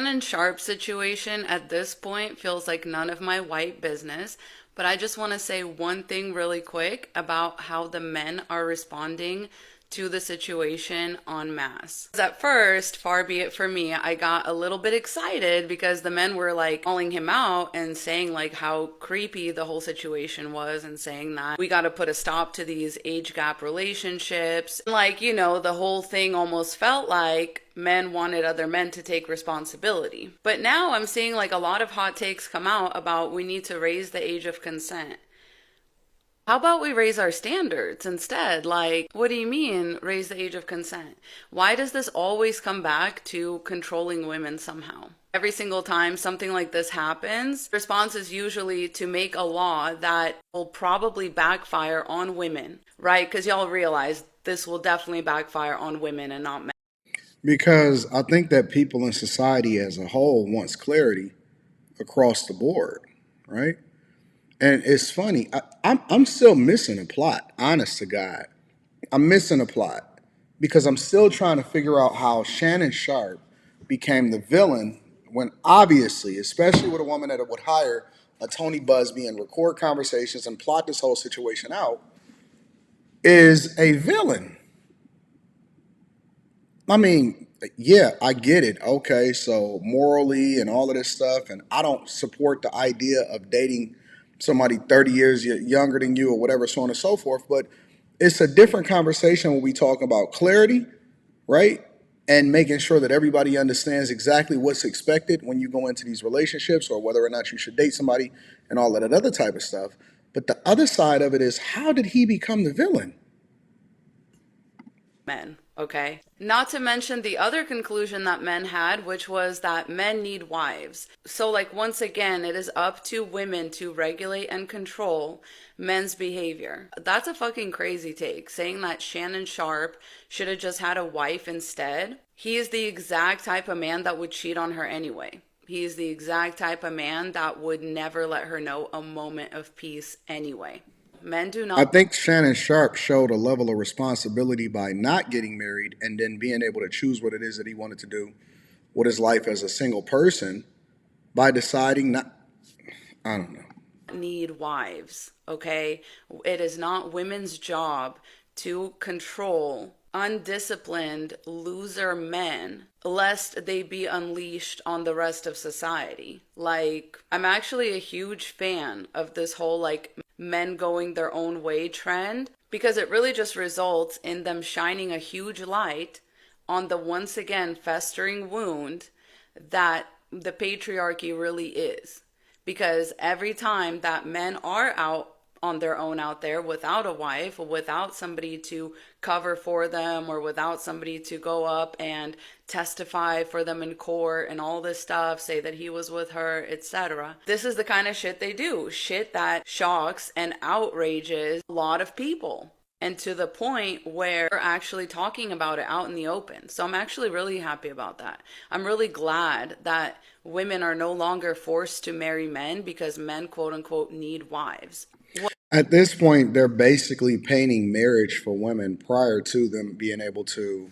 Shannon Sharpe situation at this point feels like none of my white business, but I just want to say one thing really quick about how the men are responding to the situation en masse. At first, far be it for me, I got a little bit excited because the men were like calling him out and saying like how creepy the whole situation was and saying that we got to put a stop to these age gap relationships. Like, you know, the whole thing almost felt like men wanted other men to take responsibility. But now I'm seeing like a lot of hot takes come out about we need to raise the age of consent. How about we raise our standards instead? Like, what do you mean, raise the age of consent? Why does this always come back to controlling women somehow? Every single time something like this happens, the response is usually to make a law that will probably backfire on women, right? Because y'all realize this will definitely backfire on women and not men. Because I think that people in society as a whole wants clarity across the board, right? And it's funny, I'm still missing a plot, honest to God. I'm missing a plot because I'm still trying to figure out how Shannon Sharpe became the villain when obviously, especially with a woman that would hire a Tony Busby and record conversations and plot this whole situation out, is a villain. I mean, yeah, I get it. Okay, so morally and all of this stuff, and I don't support the idea of dating somebody 30 years younger than you or whatever, so on and so forth. But it's a different conversation when we talk about clarity, right? And making sure that everybody understands exactly what's expected when you go into these relationships or whether or not you should date somebody and all of that other type of stuff. But the other side of it is how did he become the villain? Men, okay? Not to mention the other conclusion that men had, which was that men need wives. So, like, once again, it is up to women to regulate and control men's behavior. That's a fucking crazy take, saying that Shannon Sharpe should have just had a wife instead. He is the exact type of man that would cheat on her anyway. He is the exact type of man that would never let her know a moment of peace anyway. Men do I not. think Shannon Sharp showed a level of responsibility by not getting married and then being able to choose what it is that he wanted to do with his life as a single person by deciding not, I don't know. Need wives, okay? It is not women's job to control undisciplined loser men lest they be unleashed on the rest of society. Like, I'm actually a huge fan of this whole like men going their own way trend because it really just results in them shining a huge light on the once again festering wound that the patriarchy really is. Because every time that men are out on their own out there without a wife, without somebody to cover for them, or without somebody to go up and testify for them in court and all this stuff, say that he was with her, etc. This is the kind of shit they do. Shit that shocks and outrages a lot of people. And to the point where we're actually talking about it out in the open. So I'm actually really happy about that. I'm really glad that women are no longer forced to marry men because men, quote unquote, need wives. At this point, they're basically painting marriage for women prior to them being able to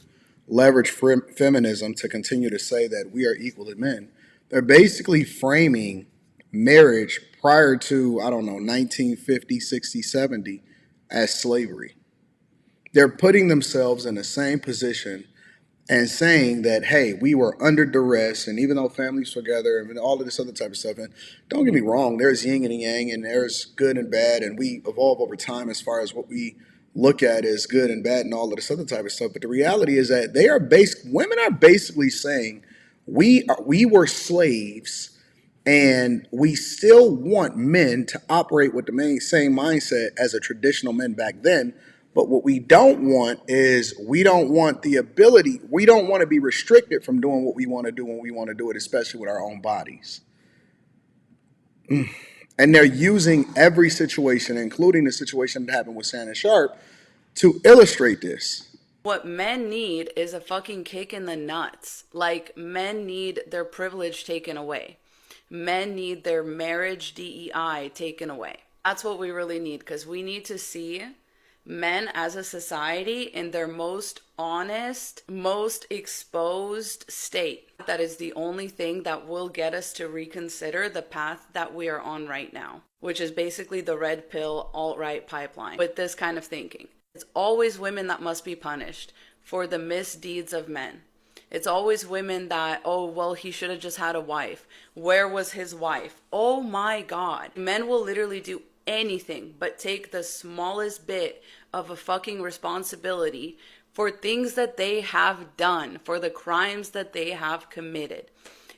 leverage feminism to continue to say that we are equal to men. They're basically framing marriage prior to, I don't know, 1950, 60, 70 as slavery. They're putting themselves in the same position and saying that, hey, we were under duress, and even though families together and all of this other type of stuff, and don't get me wrong, there's yin and yang, and there's good and bad, and we evolve over time as far as what we look at as good and bad and all of this other type of stuff. But the reality is that women are basically saying we were slaves, and we still want men to operate with the same mindset as a traditional men back then. But what we don't want is we don't want the ability, we don't want to be restricted from doing what we want to do when we want to do it, especially with our own bodies. And they're using every situation, including the situation that happened with Shannon Sharp, to illustrate this. What men need is a fucking kick in the nuts. Like, men need their privilege taken away. Men need their marriage DEI taken away. That's what we really need, because we need to see Men as a society in their most honest, most exposed state. That is the only thing that will get us to reconsider the path that we are on right now, which is basically the red pill alt-right pipeline with this kind of thinking. It's always women that must be punished for the misdeeds of men. It's always women that, oh, well, he should have just had a wife. Where was his wife? Oh my God. Men will literally do anything but take the smallest bit of a fucking responsibility for things that they have done, for the crimes that they have committed.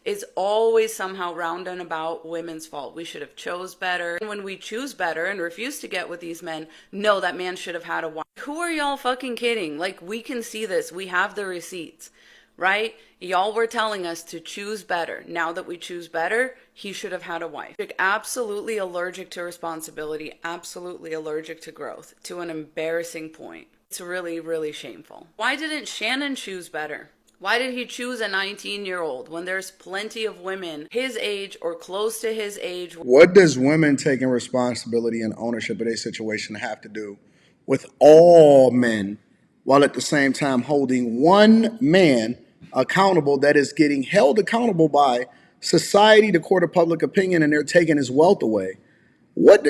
It's always somehow round and about women's fault. We should have chose better. And when we choose better and refuse to get with these men, no, that man should have had a wife. Who are y'all fucking kidding? Like, we can see this. We have the receipts, right? Y'all were telling us to choose better. Now that we choose better, he should have had a wife. Absolutely allergic to responsibility, absolutely allergic to growth, to an embarrassing point. It's really, really shameful. Why didn't Shannon choose better? Why did he choose a 19-year-old when there's plenty of women his age or close to his age? What does women taking responsibility and ownership of their situation have to do with all men, while at the same time holding one man accountable that is getting held accountable by society, the court of public opinion, and they're taking his wealth away? What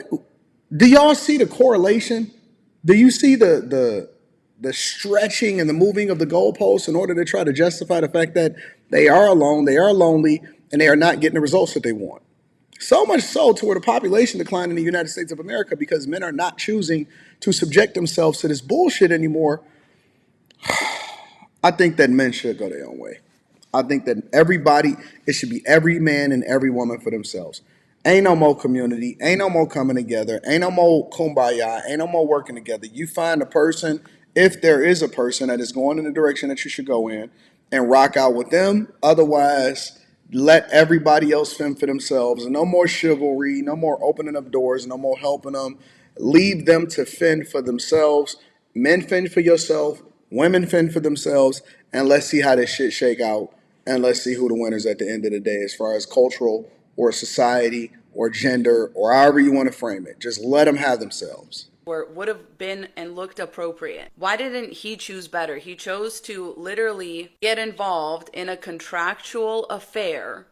do y'all see the correlation? Do you see the stretching and the moving of the goalposts in order to try to justify the fact that they are alone, they are lonely, and they are not getting the results that they want? So much so to where the population declined in the United States of America because men are not choosing to subject themselves to this bullshit anymore. I think that men should go their own way. I think that it should be every man and every woman for themselves. Ain't no more community, ain't no more coming together, ain't no more kumbaya, ain't no more working together. You find a person, if there is a person that is going in the direction that you should go in, and rock out with them. Otherwise, let everybody else fend for themselves. No more chivalry, no more opening up doors, no more helping them. Leave them to fend for themselves. Men fend for yourself, women fend for themselves, and let's see how this shit shake out. And let's see who the winners at the end of the day, as far as cultural or society or gender or however you want to frame it. Just let them have themselves. Or would have been and looked appropriate. Why didn't he choose better? He chose to literally get involved in a contractual affair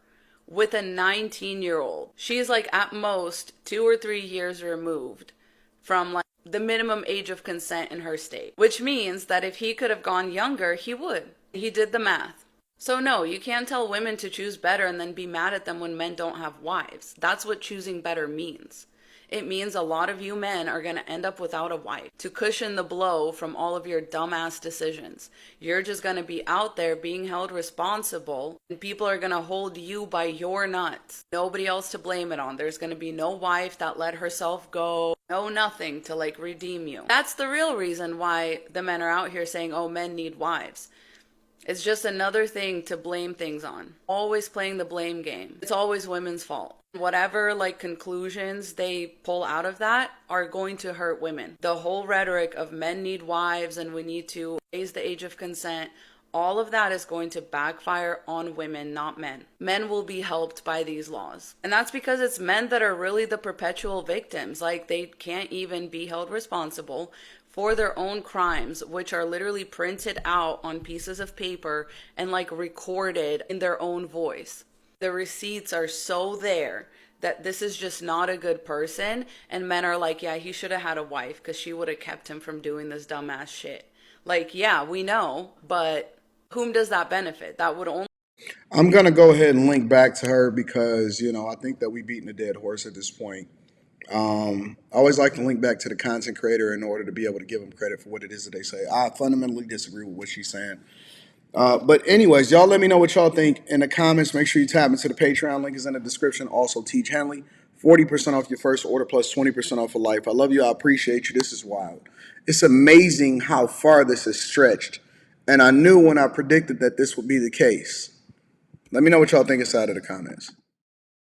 with a 19-year-old. She's like at most 2 or 3 years removed from like the minimum age of consent in her state, which means that if he could have gone younger, he would. He did the math. So no, you can't tell women to choose better and then be mad at them when men don't have wives. That's what choosing better means. It means a lot of you men are going to end up without a wife to cushion the blow from all of your dumbass decisions. You're just going to be out there being held responsible, and people are going to hold you by your nuts. Nobody else to blame it on. There's going to be no wife that let herself go. No nothing to like redeem you. That's the real reason why the men are out here saying, oh, men need wives. It's just another thing to blame things on. Always playing the blame game. It's always women's fault. Whatever like conclusions they pull out of that are going to hurt women. The whole rhetoric of men need wives and we need to raise the age of consent, all of that is going to backfire on women, not men. Men will be helped by these laws. And that's because it's men that are really the perpetual victims. Like they can't even be held responsible for their own crimes, which are literally printed out on pieces of paper and like recorded in their own voice. The receipts are so there that this is just not a good person. And men are like, yeah, he should have had a wife because she would have kept him from doing this dumbass shit. Like, yeah, we know, but whom does that benefit? That would only... I'm going to go ahead and link back to her because, I think that we beaten a dead horse at this point. I always like to link back to the content creator in order to be able to give them credit for what it is that they say. I fundamentally disagree with what she's saying. But anyways, y'all let me know what y'all think in the comments. Make sure you tap into the Patreon. Link is in the description. Also, Teach Henley. 40% off your first order plus 20% off for life. I love you. I appreciate you. This is wild. It's amazing how far this is stretched. And I knew when I predicted that this would be the case. Let me know what y'all think inside of the comments.